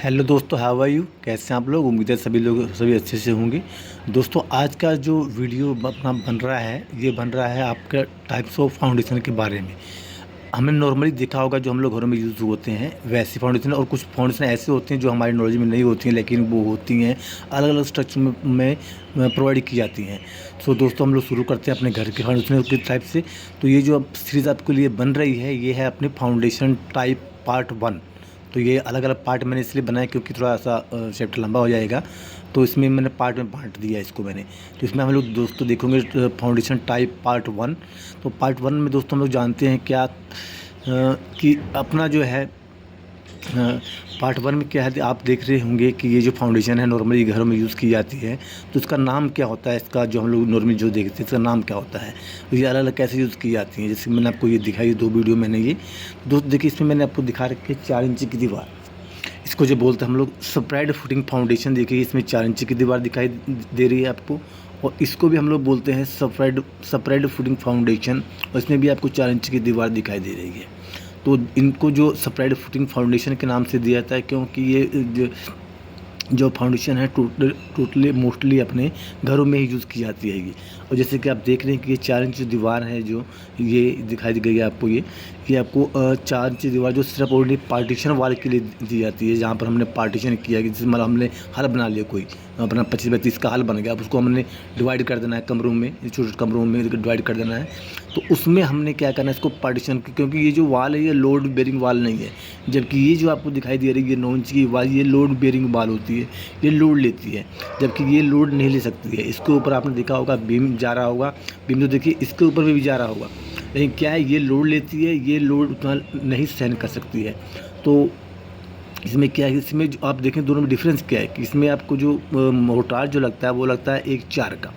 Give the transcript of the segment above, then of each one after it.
Hello दोस्तों, how are you? कैसे हैं आप लोग? उम्मीद है सभी लोग सभी अच्छे से होंगे। दोस्तों, आज का जो वीडियो अपना बन रहा है, ये बन रहा है आपका टाइप्स ऑफ फाउंडेशन के बारे में। हमने नॉर्मली देखा होगा जो हम लोग घरों में यूज़ होते हैं वैसी फाउंडेशन, और कुछ फाउंडेशन ऐसे होते हैं जो हमारी नॉलेज में नहीं होती हैं, लेकिन वो होती हैं अलग अलग स्ट्रक्चर में प्रोवाइड की जाती हैं। सो दोस्तों, हम लोग शुरू करते हैं अपने घर के फाउंडेशन के टाइप से। तो ये जो अब सीरीज़ आपके लिए बन रही है, ये है अपने फाउंडेशन टाइप पार्ट 1। तो ये अलग अलग पार्ट मैंने इसलिए बनाया क्योंकि थोड़ा सा चैप्टर लंबा हो जाएगा, तो इसमें मैंने पार्ट में बांट दिया इसको मैंने। तो इसमें हम लोग दोस्तों देखेंगे फाउंडेशन टाइप पार्ट 1। तो पार्ट 1 में दोस्तों हम लोग जानते हैं क्या कि अपना जो है पार्ट 1 में क्या है, आप देख रहे होंगे कि ये जो फाउंडेशन है नॉर्मली घरों में यूज़ की जाती है। तो इसका नाम क्या होता है, इसका जो हम लोग नॉर्मली जो देखते हैं इसका नाम क्या होता है, तो ये अलग अलग कैसे यूज़ की जाती हैं। जैसे मैंने आपको ये दिखाई 2 वीडियो मैंने ये दोस्त देखिए, इसमें मैंने आपको दिखा रखी है 4 इंच की दीवार। इसको जो बोलते हैं हम लोग स्प्रेड फुटिंग फाउंडेशन। देखिए इसमें 4 इंच की दीवार दिखाई दे रही है आपको, और इसको भी हम लोग बोलते हैं स्प्रेड फुटिंग फाउंडेशन, और इसमें भी आपको 4 इंच की दीवार दिखाई दे रही है। तो इनको जो स्प्रेड फुटिंग फाउंडेशन के नाम से दिया जाता है क्योंकि ये जो फाउंडेशन है टोटली मोस्टली अपने घरों में ही यूज़ की जाती है ये। और जैसे कि आप देख रहे हैं कि ये 4 इंच दीवार है जो ये दिखाई दी गई है आपको, ये आपको 4 इंच दीवार जो सिर्फ ओनली पार्टीशन वाल के लिए दी जाती है, जहाँ पर हमने पार्टीशन किया कि जैसे मतलब हमने हल बना लिया, कोई अपना 25-32 का हल बन गया, अब उसको हमने डिवाइड कर देना है कमरों में, छोटे छोटे कमरों में डिवाइड कर देना है। तो उसमें हमने क्या करना है इसको पार्टीशन, क्योंकि ये जो वाल है ये लोड बेरिंग वाल नहीं है, जबकि ये जो आपको दिखाई दे रही है 9 इंच की वाल, ये लोड बेरिंग वाल होती है, ये लोड लेती है, जबकि ये लोड नहीं ले सकती है। इसके ऊपर आपने देखा होगा बीम जा रहा होगा, बीम तो देखिए इसके ऊपर भी जा रहा होगा, लेकिन क्या है ये लोड लेती है, ये लोड उतना नहीं सहन कर सकती है। तो इसमें क्या है, इसमें जो आप देखें दोनों में डिफरेंस क्या है कि इसमें आपको जो मोटार जो लगता है वो लगता है 1/4 का,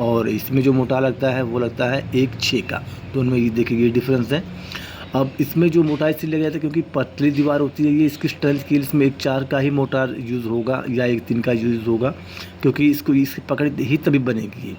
और इसमें जो मोटार लगता है वो लगता है 1/6 का। दोनों में ये देखिए ये डिफरेंस है। अब इसमें जो मोटाई इसलिए लगा जाता है क्योंकि पतली दीवार होती है, ये इसकी स्ट्रेंथ के लिए इसमें 1/4 का ही मोटार यूज़ होगा या 1/3 का यूज़ होगा, क्योंकि इसको इसकी पकड़ ही तभी बनेगी ये।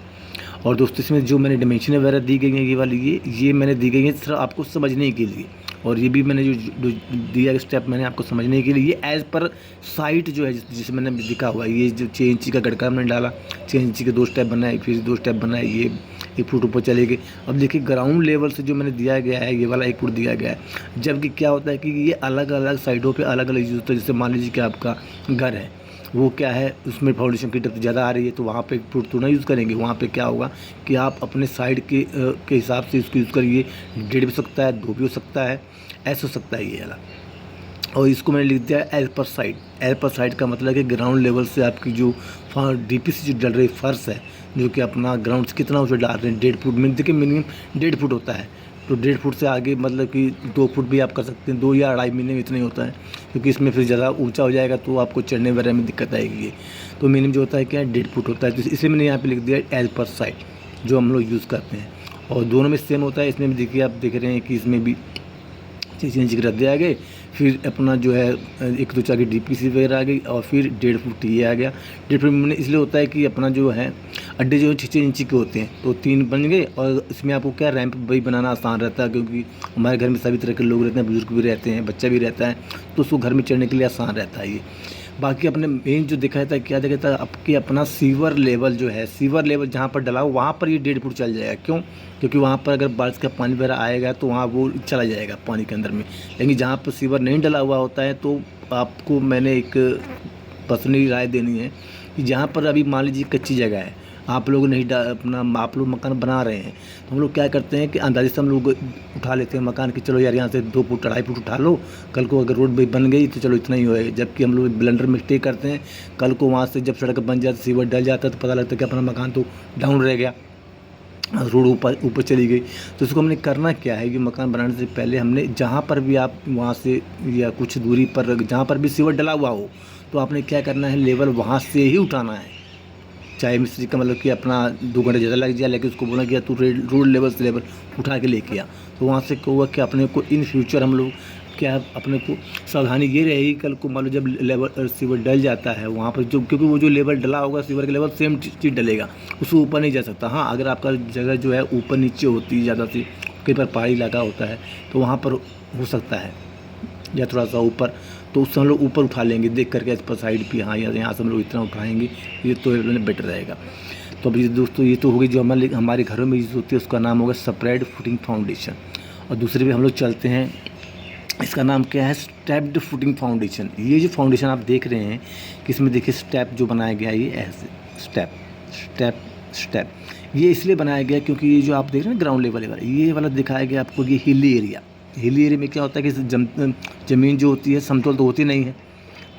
और दोस्तों इसमें जो मैंने डिमेंशन वगैरह दी गई हैं ये वाली ये मैंने दी गई है सिर्फ आपको समझने के लिए, और ये भी मैंने जो दिया स्टेप मैंने आपको समझने के लिए, ये एज़ पर साइट जो है जिसे मैंने दिखा हुआ है, ये जो 6 इंची का गड़का मैंने डाला, 6 इंची के 2 स्टेप बनाए, फिर 2 स्टेप बनाए, ये 1 फुट ऊपर चले गए। अब देखिए ग्राउंड लेवल से जो मैंने दिया गया है ये वाला 1 फुट दिया गया है, जबकि क्या होता है कि ये अलग अलग साइडों पे अलग अलग यूज़ होता है। जैसे मान लीजिए कि आपका घर है, वो क्या है उसमें फाउंडेशन की डेप्थ ज़्यादा आ रही है, तो वहाँ पे 1 फुट तो ना यूज़ करेंगे, वहाँ पे क्या होगा कि आप अपने साइड के हिसाब से इसको यूज़ करिए। 1.5 भी हो सकता है, 2 भी हो सकता है, ऐसा हो सकता है ये वाला। और इसको मैंने लिख दिया as per side. As per side का मतलब है कि ग्राउंड लेवल से आपकी जो डीपीसी जो डल रही फर्श है, जो कि अपना ग्राउंड से कितना उसे डाल रहे हैं 1.5 फुट में, देखिए मिनिमम 1.5 फुट होता है, तो 1.5 फुट से आगे मतलब कि 2 फुट भी आप कर सकते हैं, 2 या 2.5 मिनिमम इतना ही होता है, क्योंकि इसमें फिर ज़्यादा ऊंचा हो जाएगा तो आपको चढ़ने वगैरह में दिक्कत आएगी। ये तो मिनिमम जो होता है क्या है 1.5 फुट होता है, तो इसे मैंने यहाँ पे लिख दिया एज पर साइड जो हम लोग यूज़ करते हैं। और दोनों में सेम होता है, इसमें भी देखिए आप देख रहे हैं कि इसमें भी 6 इंच के रद्दे आ गए, फिर अपना जो है 1 2 4 की डीपीसी वगैरह आ गई, और फिर 1.5 फुट ये आ गया। 1.5 फुट मैंने इसलिए होता है कि अपना जो है अड्डे जो 6 इंची के होते हैं, तो 3 बन गए, और इसमें आपको क्या रैंप भी बनाना आसान रहता है, क्योंकि हमारे घर में सभी तरह के लोग रहते हैं, बुजुर्ग भी रहते हैं, बच्चा भी रहता है, तो उसको घर में चढ़ने के लिए आसान रहता है ये। बाकी अपने मेन जो देखा जाता है क्या देखा जाता है आपके अपना सीवर लेवल जो है, सीवर लेवल जहाँ पर डला हो वहाँ पर ये 1.5 फुट चल जाएगा। क्यों? क्योंकि वहाँ पर अगर बारिश का पानी वगैरह आएगा तो वहाँ वो चला जाएगा पानी के अंदर में, लेकिन जहाँ पर सीवर नहीं डला हुआ होता है तो आपको मैंने एक पर्सनली राय देनी है कि जहाँ पर अभी मान लीजिए कच्ची जगह है, आप लोग नहीं अपना आप लोग मकान बना रहे हैं, तो हम लोग क्या करते हैं कि अंदाजे से हम लोग उठा लेते हैं मकान की, चलो यार यहाँ से 2 फुट 2.5 फुट उठा लो, कल को अगर रोड भी बन गई तो चलो इतना ही होएगा। जबकि हम लोग ब्लंडर मिस्टेक करते हैं, कल को वहाँ से जब सड़क बन जाती सीवर डल जाता है तो पता लगता है कि अपना मकान तो डाउन रह गया, रोड ऊपर चली गई। तो इसको हमने करना क्या है कि मकान बनाने से पहले हमने जहाँ पर भी आप वहाँ से या कुछ दूरी पर जहाँ पर भी सीवर डला हुआ हो, तो आपने क्या करना है लेवल वहाँ से ही उठाना है। चाहे मिस्त्री का मतलब कि अपना 2 घंटे ज़्यादा लग जाए, लेकिन उसको बोला गया तू रोड लेवल से लेवल उठा के लेके आ, तो वहाँ से क्या हुआ कि अपने को इन फ्यूचर हम लोग क्या अपने को सावधानी ये रहेगी, कल को मान लो जब लेवल सीवर डल जाता है वहाँ पर जो, क्योंकि वो जो लेवल डला होगा सीवर का लेवल सेम चीज़ डलेगा, उससे ऊपर नहीं जा सकता। हाँ, अगर आपका जगह जो है ऊपर नीचे होती है ज़्यादा सी, कई बार पहाड़ी इलाका होता है तो वहाँ पर हो सकता है, या थोड़ा सा ऊपर, तो उससे हम लोग ऊपर उठा लेंगे देख करके इस पर साइड पे, हाँ यहाँ से हम लोग इतना उठाएंगे, ये तो बेटर रहेगा। तो अभी दोस्तों ये तो होगी जो हमारे घरों में यूज़ होती है, उसका नाम होगा स्प्रेड फुटिंग फाउंडेशन। और दूसरे भी हम लोग चलते हैं, इसका नाम क्या है, स्टेप्ड फुटिंग फाउंडेशन। ये जो फाउंडेशन आप देख रहे हैं कि इसमें देखिए स्टेप जो बनाया गया है, ये ऐसे स्टेप स्टेप स्टेप, ये इसलिए बनाया गया क्योंकि ये जो आप देख रहे हैं ग्राउंड लेवल वाला, ये वाला दिखाया गया आपको, ये हिली एरिया। हिली एरिया में क्या होता है कि ज़मीन जो होती है समतल तो होती नहीं है,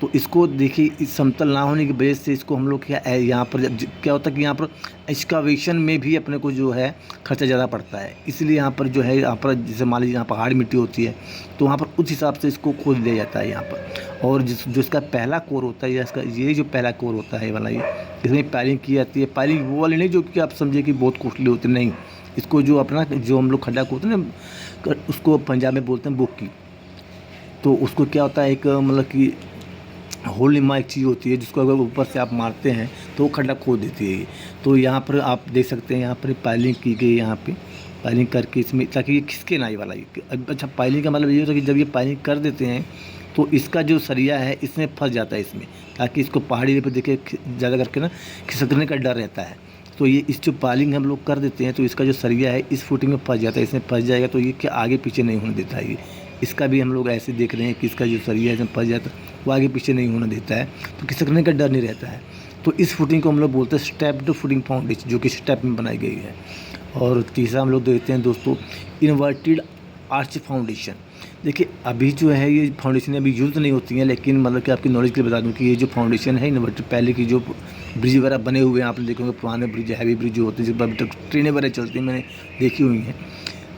तो इसको देखिए इस समतल ना होने की वजह से इसको हम लोग क्या यहाँ पर क्या होता है कि यहाँ पर एक्सकावेशन में भी अपने को जो है खर्चा ज़्यादा पड़ता है। इसलिए यहाँ पर जो है, यहाँ पर जैसे मान लीजिए यहाँ पहाड़ी मिट्टी होती है तो वहाँ पर उस हिसाब से इसको खोद लिया जाता है यहाँ पर। और जो इसका पहला कोर होता है, या इसका ये जो पहला कोर होता है वाला, ये इसमें पायलिंग की जाती है। पायलिंग वो वाली नहीं जो कि आप समझिए कि बहुत कॉस्टली होती, नहीं। इसको जो अपना जो हम लोग खड्डा खोदते हैं ना, उसको पंजाब में बोलते हैं बोकी। तो उसको क्या होता है, एक मतलब कि होल निमा एक चीज़ होती है जिसको अगर ऊपर से आप मारते हैं तो वो खड्डा खोद देती है। तो यहाँ पर आप देख सकते हैं, यहाँ पर पायलिंग की गई, यहाँ पे पायलिंग करके इसमें, ताकि ये खिसके ना ये वाला। अच्छा, पायलिंग का मतलब ये होता है कि जब ये पायलिंग कर देते हैं तो इसका जो सरिया है इसमें फंस जाता है इसमें, ताकि इसको पहाड़ी पर देखिए ज़्यादा करके ना खिसकने का डर रहता है। तो ये इस जो पायलिंग हम लोग कर देते हैं तो इसका जो सरिया है इस फुटिंग में फंस जाता है, इसमें फंस जाएगा तो ये क्या आगे पीछे नहीं होने देता है। ये इसका भी हम लोग ऐसे देख रहे हैं कि इसका जो सरिया है इसमें फंस जाता है, वो आगे पीछे नहीं होने देता है, तो खिसकने का डर नहीं रहता है। तो इस फुटिंग को हम लोग बोलते हैं स्टेप्ड फुटिंग फाउंडेशन, जो कि स्टेप में बनाई गई है। और तीसरा हम लोग देखते हैं दोस्तों इन्वर्टेड आर्च फाउंडेशन। देखिए अभी जो है ये फाउंडेशन अभी यूज़ नहीं होती हैं, लेकिन मतलब कि आपकी नॉलेज के लिए बता दूं कि ये जो फाउंडेशन है इन्वर्टेड, पहले की जो ब्रिज वगैरह बने हुए हैं आपने देखे होंगे, पुराने ब्रिज, हैवी ब्रिज जो होते हैं जिस पर अभी तक ट्रेनें वगैरह चलती हैं, मैंने देखी हुई हैं।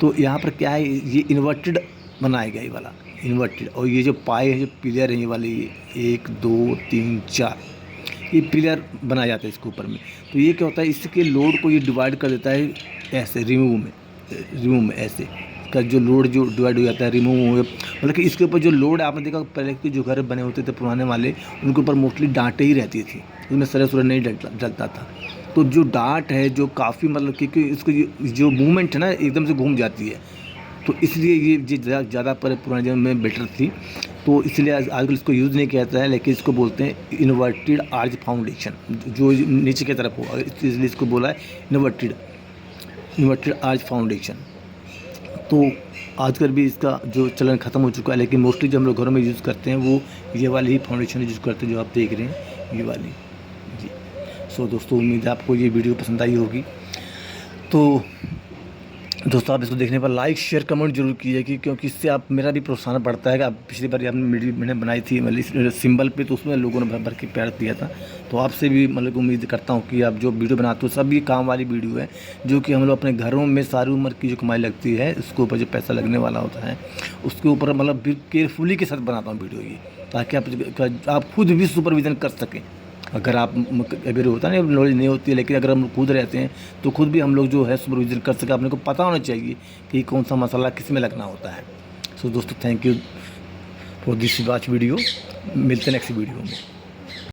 तो यहाँ पर क्या है, ये इन्वर्टेड बनाया गया ये वाला इन्वर्टेड। और ये जो पाए हैं, जो पिलर हैं ये वाले, ये 1 2 3 4 ये पिलर बनाया जाता है इसके ऊपर में। तो ये क्या होता है, इसके लोड को ये डिवाइड कर देता है ऐसे, रिमूव में ऐसे का जो लोड जो डिवाइड हो जाता है, रिमूव हो, मतलब कि इसके ऊपर जो लोड आपने देखा पहले के जो घर बने होते थे पुराने वाले, उनके ऊपर मोस्टली डांटें ही रहती थी, उसमें सर नहीं डलता था। तो जो डांट है जो काफ़ी मतलब कि इसको जो मूवमेंट है ना एकदम से घूम जाती है, तो इसलिए ये ज़्यादा पुराने जमाने में बेटर थी। तो इसलिए आजकल इसको यूज़ नहीं किया जाता है, लेकिन इसको बोलते हैं इन्वर्टेड आर्च फाउंडेशन, जो नीचे की तरफ होगा, इसलिए इसको बोला है इन्वर्टेड आर्च फाउंडेशन। तो आजकल भी इसका जो चलन ख़त्म हो चुका है, लेकिन मोस्टली जो हम लोग घरों में यूज़ करते हैं वो ये वाली ही फाउंडेशन यूज़ करते हैं जो आप देख रहे हैं, ये वाली जी। सो दोस्तों उम्मीद है आपको ये वीडियो पसंद आई होगी। तो दोस्तों आप इसको देखने पर लाइक शेयर कमेंट जरूर कीजिए, क्योंकि इससे आप मेरा भी प्रोत्साहन बढ़ता है। कि आप पिछली बार आपने वीडियो मैंने बनाई थी मतलब सिंबल पे, तो उसमें लोगों ने भर भर के प्यार दिया था। तो आपसे भी मतलब उम्मीद करता हूँ कि आप जो वीडियो बनाते हो सब ये काम वाली वीडियो है, जो कि हम लोग अपने घरों में सारी उम्र की जो कमाई लगती है उसके ऊपर जो पैसा लगने वाला होता है उसके ऊपर मतलब केयरफुली के साथ बनाता हूँ वीडियो ये, ताकि आप खुद भी सुपरविज़न कर सकें। अगर आप अगर होता है ना नॉलेज नहीं होती है, लेकिन अगर हम खुद रहते हैं तो खुद भी हम लोग जो है सुपरविज़न कर सके। अपने को पता होना चाहिए कि कौन सा मसाला किस में लगना होता है। सो दोस्तों thank you for this watch video, मिलते हैं नेक्स्ट वीडियो में।